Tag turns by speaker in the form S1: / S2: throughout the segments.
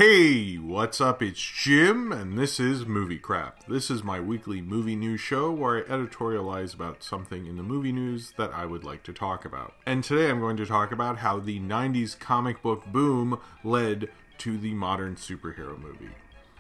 S1: Hey, what's up? It's Jim, and this is Movie Crap. This is my weekly movie news show where I editorialize about something in the movie news that I would like to talk about. And today I'm going to talk about how the 90s comic book boom led to the modern superhero movie.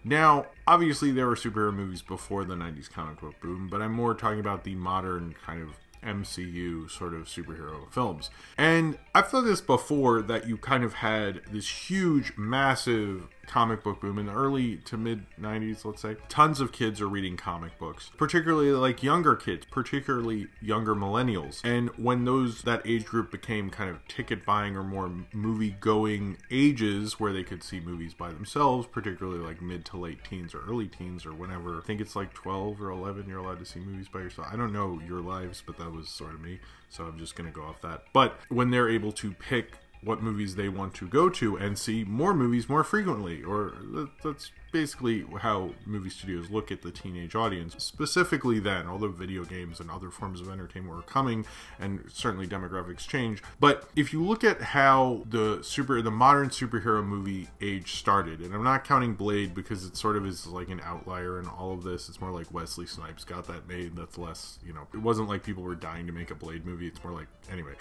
S1: Now, obviously there were superhero movies before the 90s comic book boom, but I'm more talking about the modern kind of MCU sort of superhero films. And I've thought this before, that you kind of had this huge, massive comic book boom in the early to mid 90s, let's say. Tons of kids are reading comic books, particularly like younger kids, particularly younger millennials. And when that age group became kind of ticket buying or more movie going ages where they could see movies by themselves, particularly like mid to late teens or early teens or whenever, I think it's like 12 or 11 you're allowed to see movies by yourself. I don't know your lives, but that was sort of me, so I'm just gonna go off that. But when they're able to pick what movies they want to go to and see more movies more frequently, or that's basically how movie studios look at the teenage audience, specifically then, although video games and other forms of entertainment were coming and certainly demographics change. But if you look at how the modern superhero movie age started, and I'm not counting Blade because it sort of is like an outlier in all of this, it's more like Wesley Snipes got that made, that's less, it wasn't like people were dying to make a Blade movie, it's more like, anyway.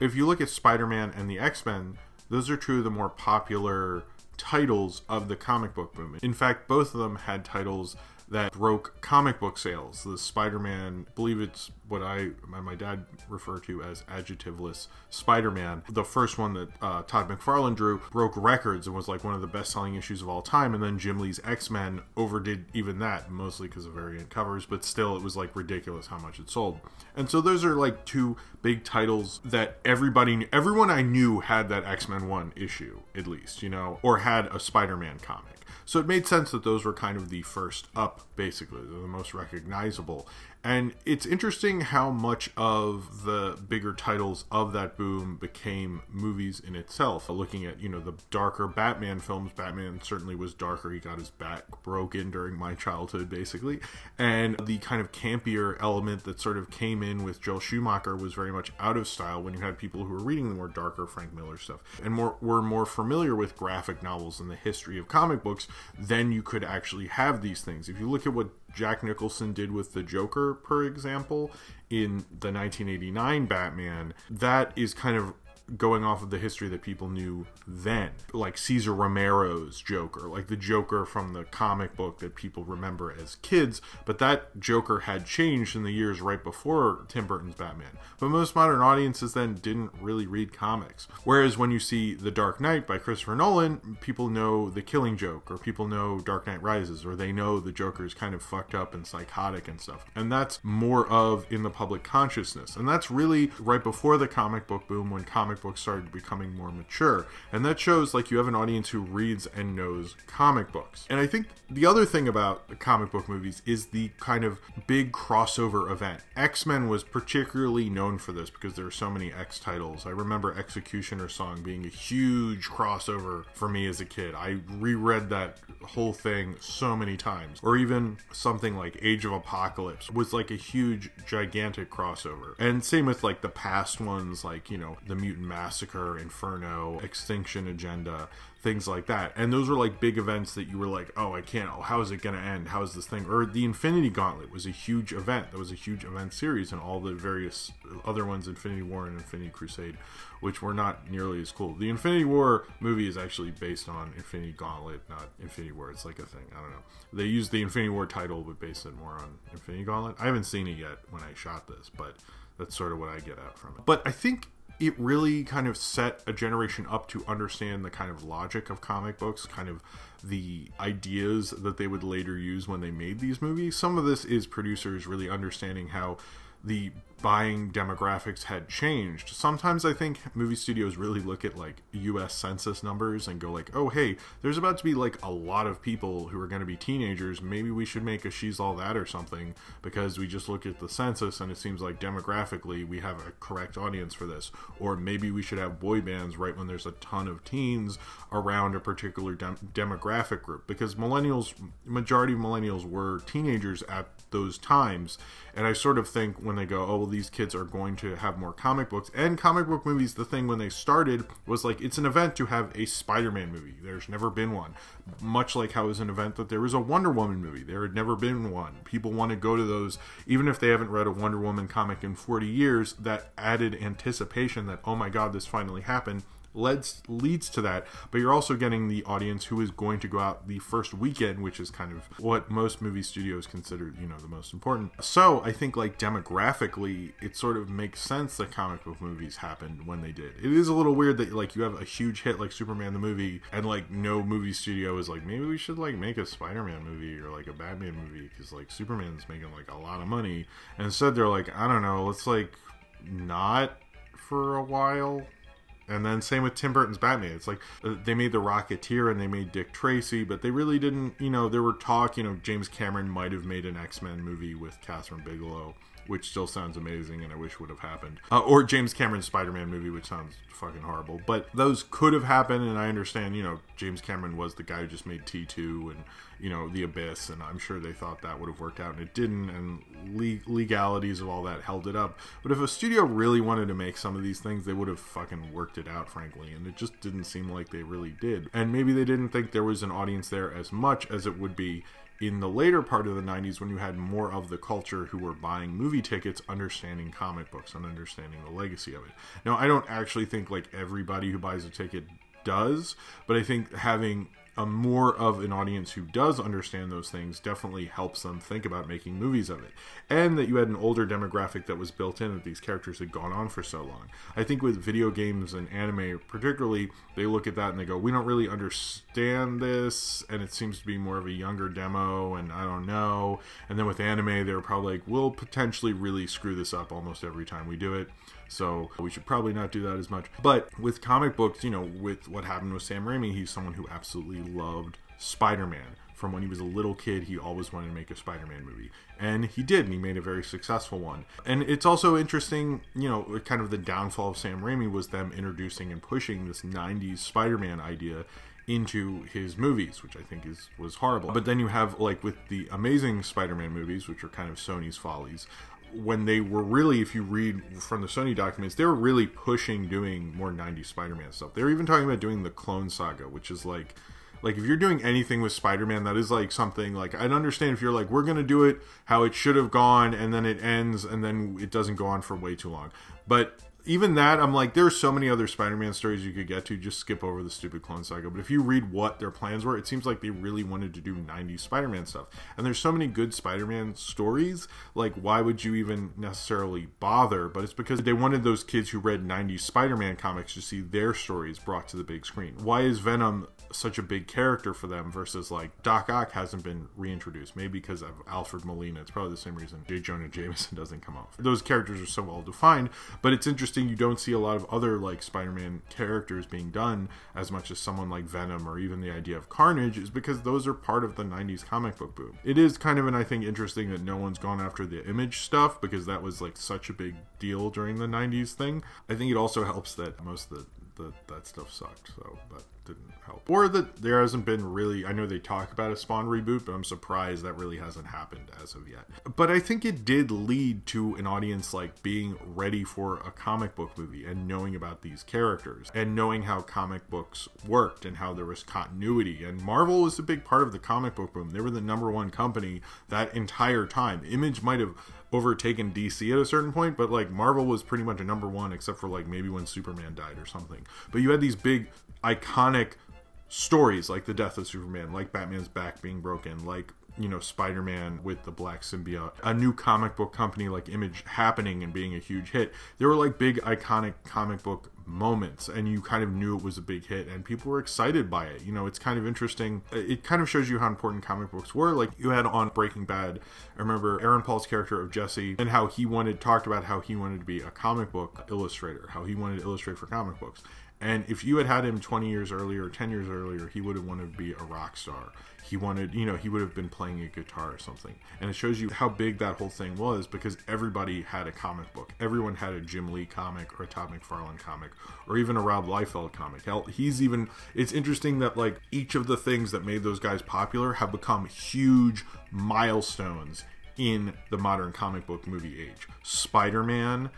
S1: If you look at Spider-Man and the X-Men, those are two of the more popular titles of the comic book boom. In fact, both of them had titles that broke comic book sales. The Spider-Man, I believe it's what my dad referred to as adjectiveless Spider-Man. The first one that Todd McFarlane drew broke records and was like one of the best-selling issues of all time. And then Jim Lee's X-Men overdid even that, mostly because of variant covers, but still it was like ridiculous how much it sold. And so those are like two big titles that everyone I knew had that X-Men 1 issue, at least, or had a Spider-Man comic. So it made sense that those were kind of the first up, basically. They're the most recognizable. And it's interesting how much of the bigger titles of that boom became movies in itself. Looking at, the darker Batman films, Batman certainly was darker. He got his back broken during my childhood, basically. And the kind of campier element that sort of came in with Joel Schumacher was very much out of style when you had people who were reading the more darker Frank Miller stuff and were more familiar with graphic novels and the history of comic books. Then you could actually have these things. If you look at what Jack Nicholson did with the Joker, for example, in the 1989 Batman, that is kind of going off of the history that people knew then, like Cesar Romero's Joker, like the Joker from the comic book that people remember as kids, but that Joker had changed in the years right before Tim Burton's Batman. But most modern audiences then didn't really read comics. Whereas when you see The Dark Knight by Christopher Nolan, people know The Killing Joke, or people know Dark Knight Rises, or they know the Joker's kind of fucked up and psychotic and stuff. And that's more of in the public consciousness. And that's really right before the comic book boom, when comic books started becoming more mature. And that shows like you have an audience who reads and knows comic books. And I think the other thing about the comic book movies is the kind of big crossover event. X-Men was particularly known for this because there are so many X titles. I remember Executioner Song being a huge crossover for me as a kid. I reread that whole thing so many times. Or even something like Age of Apocalypse was like a huge, gigantic crossover. And same with like the past ones, like, the Mutant Massacre, Inferno, Extinction Agenda, things like that. And those were like big events that you were like, oh, how is it going to end? How is this thing? Or the Infinity Gauntlet was a huge event. That was a huge event series, and all the various other ones, Infinity War and Infinity Crusade, which were not nearly as cool. The Infinity War movie is actually based on Infinity Gauntlet, not Infinity War. It's like a thing. I don't know. They used the Infinity War title, but based it more on Infinity Gauntlet. I haven't seen it yet when I shot this, but that's sort of what I get out from it. But I think it really kind of set a generation up to understand the kind of logic of comic books, kind of the ideas that they would later use when they made these movies. Some of this is producers really understanding how the buying demographics had changed. Sometimes I think movie studios really look at like US census numbers and go like, oh hey, there's about to be like a lot of people who are going to be teenagers, maybe we should make a She's All That or something, because we just look at the census and it seems like demographically we have a correct audience for this. Or maybe we should have boy bands right when there's a ton of teens around a particular demographic group, because majority of millennials were teenagers at those times. And I sort of think when they go, oh well, these kids are going to have more comic books. And comic book movies, the thing when they started was like, it's an event to have a Spider-Man movie. There's never been one. Much like how it was an event that there was a Wonder Woman movie. There had never been one. People want to go to those, even if they haven't read a Wonder Woman comic in 40 years, that added anticipation that, oh my god, this finally happened, leads to that. But you're also getting the audience who is going to go out the first weekend, which is kind of what most movie studios consider, the most important. So I think like demographically, it sort of makes sense that comic book movies happened when they did. It is a little weird that like you have a huge hit like Superman the movie, and like no movie studio is like, maybe we should like make a Spider-Man movie or like a Batman movie, because like Superman's making like a lot of money. And instead they're like, I don't know, let's like not for a while. And then same with Tim Burton's Batman. It's like they made The Rocketeer and they made Dick Tracy, but they really didn't, there were talk, James Cameron might have made an X-Men movie with Catherine Bigelow, which still sounds amazing and I wish would have happened. Or James Cameron's Spider-Man movie, which sounds fucking horrible. But those could have happened, and I understand, James Cameron was the guy who just made T2 and, The Abyss, and I'm sure they thought that would have worked out, and it didn't, and legalities of all that held it up. But if a studio really wanted to make some of these things, they would have fucking worked it out, frankly, and it just didn't seem like they really did. And maybe they didn't think there was an audience there as much as it would be in the later part of the 90s, when you had more of the culture who were buying movie tickets, understanding comic books and understanding the legacy of it. Now, I don't actually think like everybody who buys a ticket does, but I think having a more of an audience who does understand those things definitely helps them think about making movies of it. And that you had an older demographic that was built in, that these characters had gone on for so long. I think with video games and anime particularly, they look at that and they go, we don't really understand this, and it seems to be more of a younger demo, and I don't know. And then with anime, they were probably like, we'll potentially really screw this up almost every time we do it, so we should probably not do that as much. But with comic books, with what happened with Sam Raimi, he's someone who absolutely loved Spider-Man. From when he was a little kid, he always wanted to make a Spider-Man movie. And he did, and he made a very successful one. And it's also interesting, kind of the downfall of Sam Raimi was them introducing and pushing this 90s Spider-Man idea into his movies, which I think was horrible. But then you have, like, with the Amazing Spider-Man movies, which are kind of Sony's follies, when they were really, if you read from the Sony documents, they were really pushing doing more 90s Spider-Man stuff. They were even talking about doing the Clone Saga, which is like if you're doing anything with Spider-Man, that is like something, like, I'd understand if you're like, we're going to do it how it should have gone, and then it ends, and then it doesn't go on for way too long. But even that, I'm like, there are so many other Spider-Man stories you could get to, just skip over the stupid Clone Saga. But if you read what their plans were, it seems like they really wanted to do 90s Spider-Man stuff. And there's so many good Spider-Man stories, like, why would you even necessarily bother? But it's because they wanted those kids who read 90s Spider-Man comics to see their stories brought to the big screen. Why is Venom such a big character for them versus, like, Doc Ock hasn't been reintroduced? Maybe because of Alfred Molina. It's probably the same reason J. Jonah Jameson doesn't come off. Those characters are so well defined, but it's interesting you don't see a lot of other like Spider-Man characters being done as much as someone like Venom, or even the idea of Carnage, is because those are part of the 90s comic book boom. It is kind of, and I think, interesting that no one's gone after the Image stuff, because that was like such a big deal during the 90s thing. I think it also helps that most of that stuff sucked, so that didn't help. Or that there hasn't been really, I know they talk about a Spawn reboot, but I'm surprised that really hasn't happened as of yet. But I think it did lead to an audience like being ready for a comic book movie and knowing about these characters and knowing how comic books worked and how there was continuity. And Marvel was a big part of the comic book boom. They were the #1 company that entire time. Image might have overtaken DC at a certain point, but like Marvel was pretty much a #1, except for like maybe when Superman died or something. But you had these big iconic stories like the death of Superman, like Batman's back being broken, like, Spider-Man with the black symbiote, a new comic book company like Image happening and being a huge hit. There were like big iconic comic book moments, and you kind of knew it was a big hit and people were excited by it. It's kind of interesting. It kind of shows you how important comic books were. Like, you had on Breaking Bad, I remember Aaron Paul's character of Jesse, and how he talked about how he wanted to be a comic book illustrator, how he wanted to illustrate for comic books. And if you had him 20 years earlier, 10 years earlier, he would have wanted to be a rock star. He wanted, he would have been playing a guitar or something. And it shows you how big that whole thing was, because everybody had a comic book. Everyone had a Jim Lee comic or a Todd McFarlane comic or even a Rob Liefeld comic. Hell, it's interesting that like each of the things that made those guys popular have become huge milestones in the modern comic book movie age. Spider-Man,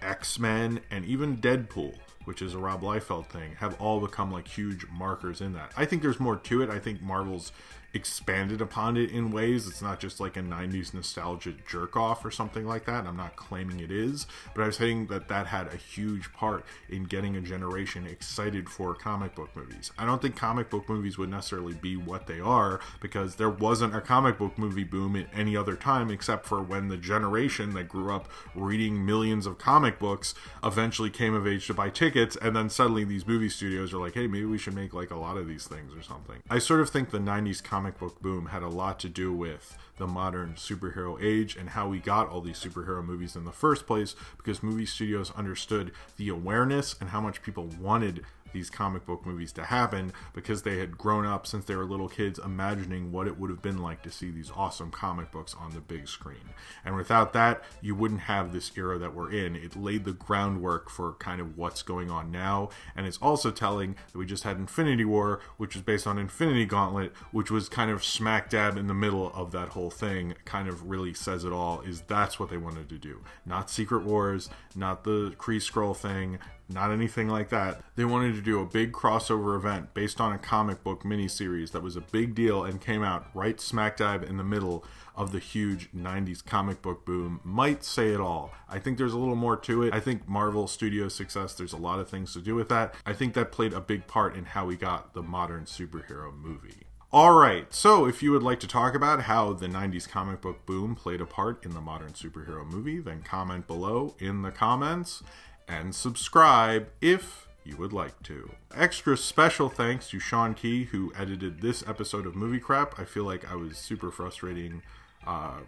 S1: X-Men, and even Deadpool, which is a Rob Liefeld thing, have all become like huge markers in that. I think there's more to it. I think Marvel's expanded upon it in ways. It's not just like a 90s nostalgia jerk off or something like that. I'm not claiming it is, but I was saying that that had a huge part in getting a generation excited for comic book movies. I don't think comic book movies would necessarily be what they are because there wasn't a comic book movie boom at any other time except for when the generation that grew up reading millions of comic books eventually came of age to buy tickets, and then suddenly these movie studios are like, hey, maybe we should make like a lot of these things or something. I sort of think the 90s comic book boom had a lot to do with the modern superhero age and how we got all these superhero movies in the first place, because movie studios understood the awareness and how much people wanted these comic book movies to happen, because they had grown up since they were little kids imagining what it would have been like to see these awesome comic books on the big screen. And without that, you wouldn't have this era that we're in. It laid the groundwork for kind of what's going on now, and it's also telling that we just had Infinity War, which was based on Infinity Gauntlet, which was kind of smack dab in the middle of that whole thing. Kind of really says it all, is that's what they wanted to do. Not Secret Wars, not the Kree Skrull thing, not anything like that. They wanted to do a big crossover event based on a comic book miniseries that was a big deal and came out right smack dab in the middle of the huge 90s comic book boom. Might say it all. I think there's a little more to it. I think Marvel Studios' success, there's a lot of things to do with that. I think that played a big part in how we got the modern superhero movie. Alright, so if you would like to talk about how the 90s comic book boom played a part in the modern superhero movie, then comment below in the comments. And subscribe if you would like to. Extra special thanks to Sean Key, who edited this episode of Movie Crap. I feel like I was super frustrating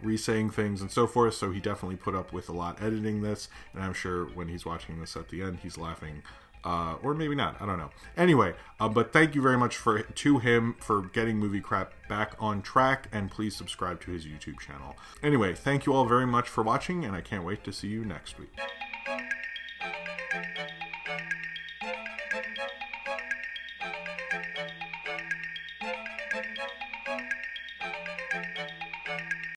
S1: re-saying things and so forth, so he definitely put up with a lot editing this, and I'm sure when he's watching this at the end, he's laughing. Or maybe not, I don't know. Anyway, but thank you very much to him for getting Movie Crap back on track, and please subscribe to his YouTube channel. Anyway, thank you all very much for watching, and I can't wait to see you next week.